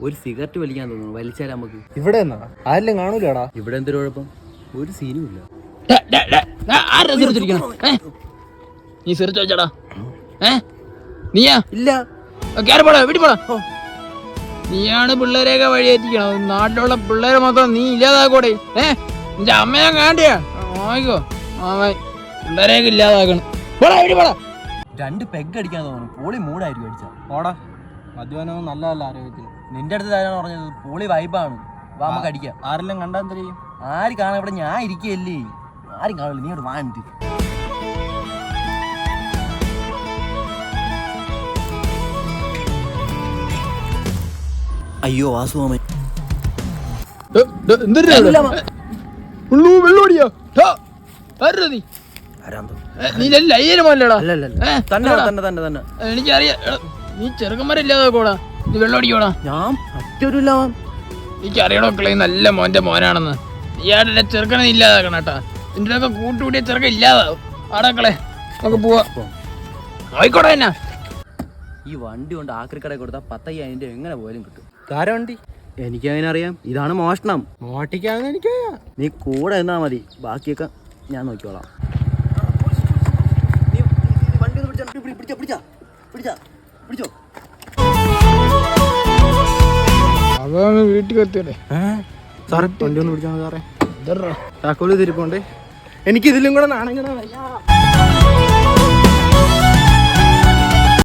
ഒരു സിഗരറ്റ് വലിക്കാൻ തോന്നുന്നു. വലിച്ചാൽ നമുക്ക് ഇവിടെ എന്നാ ആരെല്ലാം കാണൂലടാ. ഇവിടെ എന്തൊരു കുഴപ്പം? ഒരു സീനും ഇല്ല. നീ സിറിച്ച് വെച്ചാടാ? നീയാ? ഇല്ല. കേറി പോടാ, വീട്ടിൽ പോടാ. നീയാണ് പിള്ളേരെയൊക്കെ വഴിയെത്തിക്കണം. നാട്ടിലുള്ള പിള്ളേരെ മൊത്തം നീ ഇല്ലാതാക്കോടെ. നിന്റെ അമ്മയെ കാണ്ടിയാ നോക്കോ പിള്ളേരെയൊക്കെ ഇല്ലാതാക്കണം. പോടാ, വീട്ടിൽ പോടാ. 2 പെഗ് അടിക്കാൻ തോന്നുന്നു. പോളി മൂടായിരിക്കും അടിച്ചാ. പോടാ, മദ്യപാനവും നല്ലതല്ല ആരോഗ്യത്തിന്. നിന്റെ അടുത്ത് തരാന്ന് പറഞ്ഞത് പോളി വൈബാണ്. വാ നമുക്ക് അടിക്കാം. ആരെല്ലാം കണ്ടാൽ തരും. ആര് കാണാൻ? ഇവിടെ ഞാൻ ഇരിക്കുകയല്ലേ, ആരും കാണില്ല. നീ ഇവിടെ വാങ്ങിട്ട് അയ്യോ വാസുമാമൻ വെള്ളോടിയാ എനിക്കറിയാം. നീ ചെറുക്കന്മാരില്ലാതെ കൂടാ, നീ വെള്ളോടിക്കോടാ. ഞാൻ മറ്റൊരു എനിക്കറിയണോ മക്കളെ, നല്ല മോന്റെ മോനാണെന്ന്. ഇയാളുടെ ചെറുക്കനെ ഇല്ലാതാക്കണം കേട്ടാ. നിന്റെ ഒക്കെ കൂട്ടുകൂടിയ ചെറുക്കൻ ഇല്ലാതാവും. ആടാക്കളെ നമുക്ക് പോവാ. ആയിക്കോട്ടെ. എന്നാ ഈ വണ്ടി കൊണ്ട് ആക്രിക്കടയിൽ കൊടുത്താൽ 10,000 എങ്ങനെ പോയാലും കിട്ടും. കാരവണ്ടി എനിക്കങ്ങനെ അറിയാം. ഇതാണ് മോഷണം. മോട്ടിക്കാന്ന് എനിക്ക്. നീ കൂടെ നിന്നാ മതി, ബാക്കിയൊക്കെ ഞാൻ നോക്കിക്കോളാം. അതാണ് വീട്ടിൽ എത്തിയല്ലേ സാറേ. വണ്ടി ഒന്ന് പിടിച്ചാൽ സാറേ. താക്കോല് തിരിപ്പുണ്ട്. എനിക്ക് ഇതിലും കൂടെ നാണങ്ങനെ.